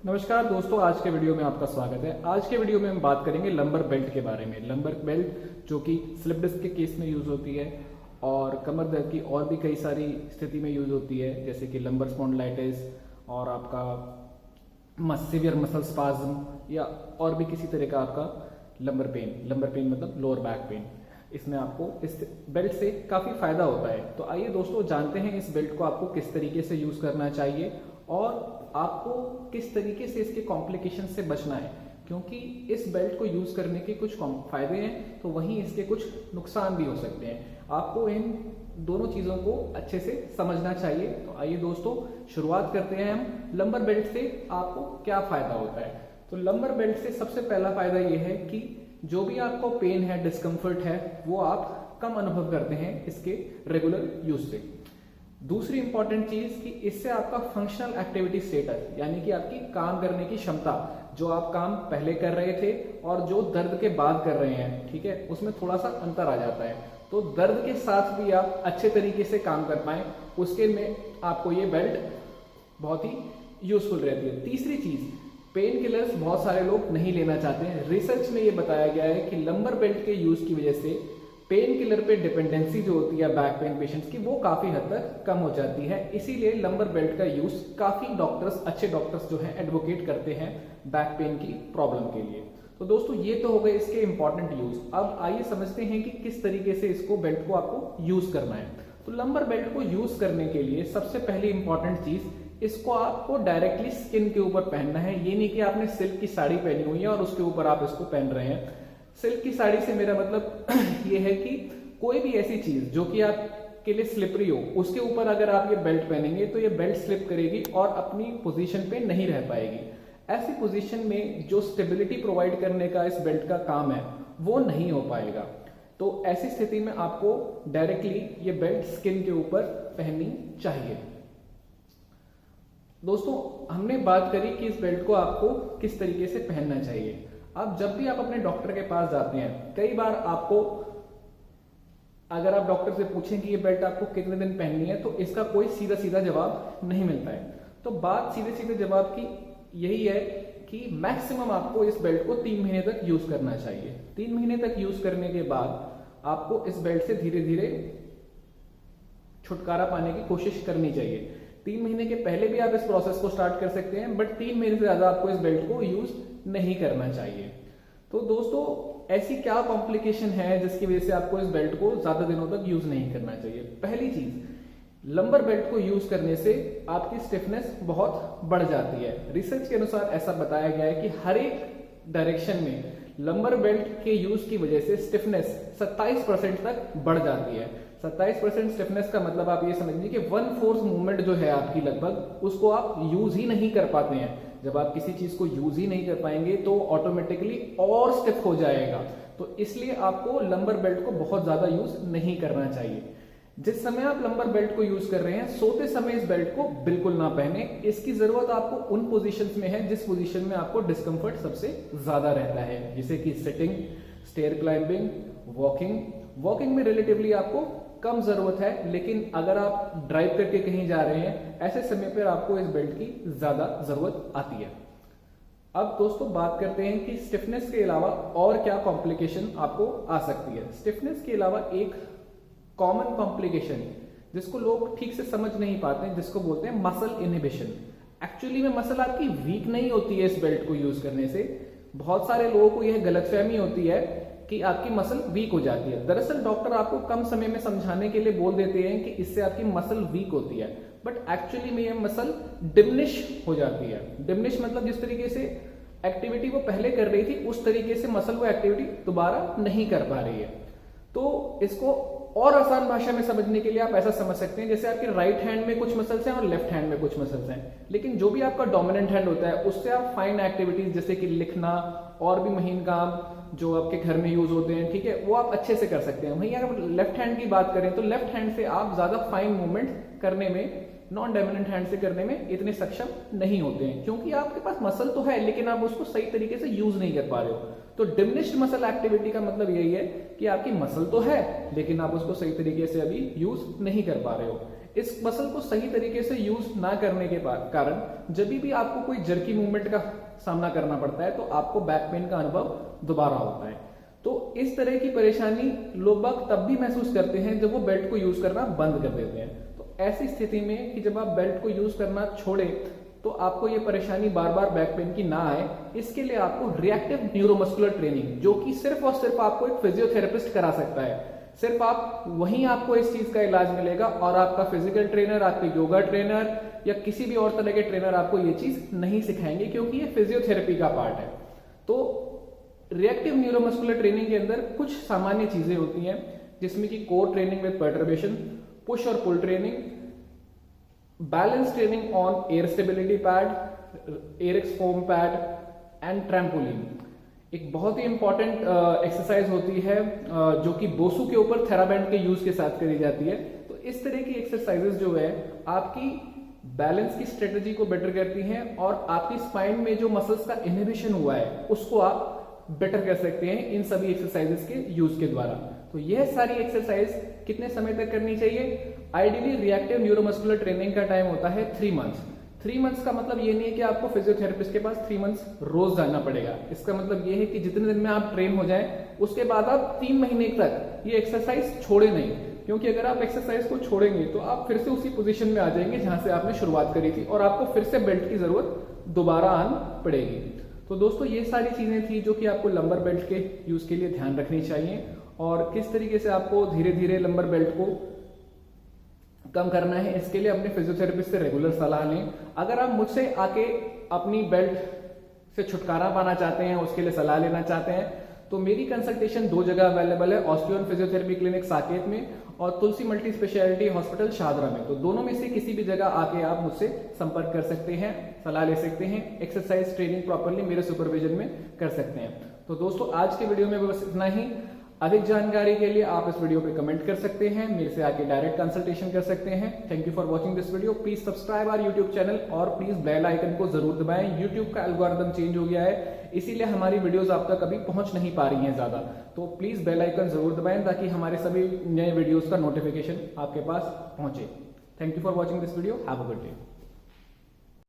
नमस्कार दोस्तों, आज के वीडियो में आपका स्वागत है। आज के वीडियो में हम बात करेंगे लंबर बेल्ट के बारे में। लंबर बेल्ट जो कि स्लिप डिस्क के केस में यूज होती है और कमर दर्द की और भी कई सारी स्थिति में यूज होती है, जैसे कि लंबर स्पॉन्डिलाइटिस और आपका सीवियर मसल स्पाज्म या और भी किसी तरह का आपका लंबर पेन मतलब लोअर बैक पेन। इसमें आपको इस बेल्ट से काफ़ी फायदा होता है। तो आइए दोस्तों जानते हैं इस बेल्ट को आपको किस तरीके से यूज करना चाहिए और आपको किस तरीके से इसके कॉम्प्लिकेशन से बचना है, क्योंकि इस बेल्ट को यूज करने के कुछ फायदे हैं तो वहीं इसके कुछ नुकसान भी हो सकते हैं। आपको इन दोनों चीजों को अच्छे से समझना चाहिए। तो आइए दोस्तों शुरुआत करते हैं हम लंबर बेल्ट से आपको क्या फायदा होता है। तो लंबर बेल्ट से सबसे पहला फायदा यह है कि जो भी आपको पेन है, डिस्कम्फर्ट है, वो आप कम अनुभव करते हैं इसके रेगुलर यूज से। दूसरी इंपॉर्टेंट चीज कि इससे आपका फंक्शनल एक्टिविटी स्टेटस यानी कि आपकी काम करने की क्षमता, जो आप काम पहले कर रहे थे और जो दर्द के बाद कर रहे हैं, ठीक है, उसमें थोड़ा सा अंतर आ जाता है। तो दर्द के साथ भी आप अच्छे तरीके से काम कर पाए, उसके में आपको ये बेल्ट बहुत ही यूजफुल रहती है। तीसरी चीज, पेन किलर्स बहुत सारे लोग नहीं लेना चाहते हैं। रिसर्च में ये बताया गया है कि लंबर बेल्ट के यूज की वजह से पेन किलर पे डिपेंडेंसी जो होती है बैक पेन पेशेंट्स की, वो काफी हद तक कम हो जाती है। इसीलिए लंबर बेल्ट का यूज काफी डॉक्टर्स, अच्छे डॉक्टर्स जो हैं एडवोकेट करते हैं बैक पेन की प्रॉब्लम के लिए। तो दोस्तों ये तो हो गए इसके इंपॉर्टेंट यूज। अब आइए समझते हैं कि किस तरीके से इसको बेल्ट को आपको यूज करना है। तो लंबर बेल्ट को यूज करने के लिए सबसे पहली इंपॉर्टेंट चीज, इसको आपको डायरेक्टली स्किन के ऊपर पहनना है। ये नहीं कि आपने सिल्क की साड़ी पहनी हुई है और उसके ऊपर आप इसको पहन रहे हैं। सिल्क की साड़ी से मेरा मतलब ये है कि कोई भी ऐसी चीज जो कि आपके लिए स्लिपरी हो, उसके ऊपर अगर आप ये बेल्ट पहनेंगे तो ये बेल्ट स्लिप करेगी और अपनी पोजीशन पे नहीं रह पाएगी। ऐसी पोजीशन में जो स्टेबिलिटी प्रोवाइड करने का इस बेल्ट का काम है वो नहीं हो पाएगा। तो ऐसी स्थिति में आपको डायरेक्टली ये बेल्ट स्किन के ऊपर पहननी चाहिए। दोस्तों हमने बात करी कि इस बेल्ट को आपको किस तरीके से पहनना चाहिए। अब जब भी आप अपने डॉक्टर के पास जाते हैं, कई बार आपको अगर आप डॉक्टर से पूछें कि ये बेल्ट आपको कितने दिन पहननी है, तो इसका कोई सीधा सीधा जवाब नहीं मिलता है। तो बात सीधे सीधे जवाब की यही है कि मैक्सिमम आपको इस बेल्ट को 3 महीने तक यूज करना चाहिए। 3 महीने तक यूज करने के बाद आपको इस बेल्ट से धीरे धीरे छुटकारा पाने की कोशिश करनी चाहिए। 3 महीने के पहले भी आप इस प्रोसेस को स्टार्ट कर सकते हैं, बट 3 महीने से ज्यादा आपको इस बेल्ट को यूज नहीं करना चाहिए। तो दोस्तों ऐसी क्या कॉम्प्लिकेशन है जिसकी वजह से आपको इस बेल्ट को ज्यादा दिनों तक यूज नहीं करना चाहिए। पहली चीज, लंबर बेल्ट को यूज करने से आपकी स्टिफनेस बहुत बढ़ जाती है। रिसर्च के अनुसार ऐसा बताया गया है कि हर एक डायरेक्शन में लंबर बेल्ट के यूज की वजह से स्टिफनेस 27% तक बढ़ जाती है। 27% स्टिफनेस का मतलब आप ये समझिए कि 1/4 मूवमेंट जो है आपकी लगभग, उसको आप यूज ही नहीं कर पाते हैं। जब आप किसी चीज को यूज ही नहीं कर पाएंगे तो ऑटोमेटिकली और स्टिफ हो जाएगा। तो इसलिए आपको लंबर बेल्ट को बहुत ज्यादा यूज नहीं करना चाहिए। जिस समय आप लंबर बेल्ट को यूज कर रहे हैं, सोते समय इस बेल्ट को बिल्कुल ना पहने। इसकी जरूरत आपको उन पोजीशंस में है जिस पोजीशन में आपको डिस्कंफर्ट सबसे ज्यादा रहता है, जैसे कि सिटिंग, स्टेयर क्लाइंबिंग, वॉकिंग में रिलेटिवली आपको कम जरूरत है, लेकिन अगर आप ड्राइव करके कहीं जा रहे हैं, ऐसे समय पर आपको इस बेल्ट की ज्यादा जरूरत आती है। अब दोस्तों बात करते हैं कि स्टिफनेस के अलावा और क्या कॉम्प्लिकेशन आपको आ सकती है। स्टिफनेस के अलावा एक कॉमन कॉम्प्लिकेशन जिसको लोग ठीक से समझ नहीं पाते हैं, जिसको बोलते हैं मसल इनहिबिशन। एक्चुअली में मसल आपकी वीक नहीं होती है इस बेल्ट को यूज करने से। बहुत सारे लोगों को यह गलतफहमी होती है कि आपकी मसल वीक हो जाती है। दरअसल डॉक्टर आपको कम समय में समझाने के लिए बोल देते हैं कि इससे आपकी मसल वीक होती है, बट एक्चुअली में ये मसल डिमिनिश हो जाती है। डिमिनिश मतलब जिस तरीके से एक्टिविटी वो पहले कर रही थी उस तरीके से मसल वो एक्टिविटी दोबारा नहीं कर पा रही है। तो इसको और आसान भाषा में समझने के लिए आप ऐसा समझ सकते हैं, जैसे आपके राइट हैंड में कुछ मसल्स हैं और लेफ्ट हैंड में कुछ मसल्स हैं, लेकिन जो भी आपका डोमिनेंट हैंड होता है उससे आप फाइन एक्टिविटीज जैसे कि लिखना और भी महीन काम जो आपके घर में यूज होते हैं, ठीक है, वो आप अच्छे से कर सकते हैं। वहीं अगर लेफ्ट हैंड की बात करें तो लेफ्ट हैंड से आप ज्यादा फाइन मूवमेंट करने में, नॉन डोमिनेंट हैंड से करने में इतने सक्षम नहीं होते हैं, क्योंकि आपके पास मसल तो है लेकिन आप उसको सही तरीके से यूज नहीं कर पा रहे हो। तो डिमिनिश्ड मसल एक्टिविटी का मतलब यही है कि आपकी मसल तो है लेकिन आप उसको सही तरीके से अभी यूज नहीं कर पा रहे हो। इस मसल को सही तरीके से यूज ना करने के कारण जब भी आपको कोई जर्की मूवमेंट का सामना करना पड़ता है तो आपको बैक पेन का अनुभव दोबारा होता है। तो इस तरह की परेशानी लोग बाग तब भी महसूस करते हैं जब वो बेल्ट को यूज करना बंद कर देते हैं। तो ऐसी स्थिति में कि जब आप बेल्ट को यूज करना छोड़े तो आपको ये परेशानी बार बार बैक पेन की ना आए, इसके लिए आपको रिएक्टिव न्यूरोमस्कुलर ट्रेनिंग, जो कि सिर्फ और सिर्फ आपको एक फिजियोथेरेपिस्ट करा सकता है, सिर्फ आप वहीं आपको इस चीज का इलाज मिलेगा और आपका फिजिकल ट्रेनर, आपके योगा ट्रेनर या किसी भी और तरह के ट्रेनर आपको ये चीज नहीं सिखाएंगे, क्योंकि ये फिजियोथेरेपी का पार्ट है। तो रिएक्टिव न्यूरोमस्कुलर ट्रेनिंग के अंदर कुछ सामान्य चीजें होती हैं, जिसमें कि core training with perturbation, push और pull training, balance training on air stability pad, Airex foam pad and trampoline. एक बहुत ही इंपॉर्टेंट एक्सरसाइज होती है जो कि बोसू के ऊपर थेराबैंड के यूज के साथ करी जाती है। तो इस तरह की एक्सरसाइजेस जो है आपकी बैलेंस की स्ट्रेटजी को बेटर करती हैं और आपकी स्पाइन में जो मसल्स का इनहिबिशन हुआ है उसको आप बेटर कर सकते हैं इन सभी एक्सरसाइजेस के यूज के द्वारा। तो यह सारी एक्सरसाइज कितने समय तक करनी चाहिए? आइडियली रिएक्टिव न्यूरोमस्कुलर ट्रेनिंग का टाइम होता है 3 मंथ्स। 3 मंथ्स का मतलब ये नहीं है कि आपको फिजियोथेरेपिस्ट के पास 3 मंथ्स रोज जाना पड़ेगा। इसका मतलब ये है कि जितने दिन में आप ट्रेन हो जाएं उसके बाद आप 3 महीने तक ये एक्सरसाइज छोड़े नहीं, क्योंकि अगर आप एक्सरसाइज को छोड़ेंगे तो आप फिर से उसी पोजीशन में आ जाएंगे जहां से आपने शुरुआत करी थी और आपको फिर से बेल्ट की जरूरत दोबारा आनी पड़ेगी। तो दोस्तों ये सारी चीजें थी जो कि आपको लंबर बेल्ट के यूज के लिए ध्यान रखनी चाहिए और किस तरीके से आपको धीरे धीरे लंबर बेल्ट को कम करना है, इसके लिए अपने फिजियोथेरेपिस्ट से रेगुलर सलाह लें। अगर आप मुझसे आके अपनी बेल्ट से छुटकारा पाना चाहते हैं, उसके लिए सलाह लेना चाहते हैं, तो मेरी कंसल्टेशन 2 जगह अवेलेबल है, ऑस्टियो फिजियोथेरेपी क्लिनिक साकेत में और तुलसी मल्टी स्पेशलिटी हॉस्पिटल शाहदरा में। तो दोनों में से किसी भी जगह आके आप मुझसे संपर्क कर सकते हैं, सलाह ले सकते हैं, एक्सरसाइज ट्रेनिंग प्रॉपरली मेरे सुपरविजन में कर सकते हैं। तो दोस्तों आज के वीडियो में बस इतना ही। अधिक जानकारी के लिए आप इस वीडियो पे कमेंट कर सकते हैं, मेरे से आके डायरेक्ट कंसल्टेशन कर सकते हैं। Thank you for watching this video. Please subscribe our YouTube channel और प्लीज बेल आइकन को जरूर दबाएं। यूट्यूब का एल्गोरिथम चेंज हो गया है, इसीलिए हमारी वीडियोस आप तक अभी पहुंच नहीं पा रही हैं ज्यादा। तो प्लीज बेल आइकन जरूर दबाएं ताकि हमारे सभी नए वीडियोस का नोटिफिकेशन आपके पास पहुंचे। Thank you for watching this video. Have a good day.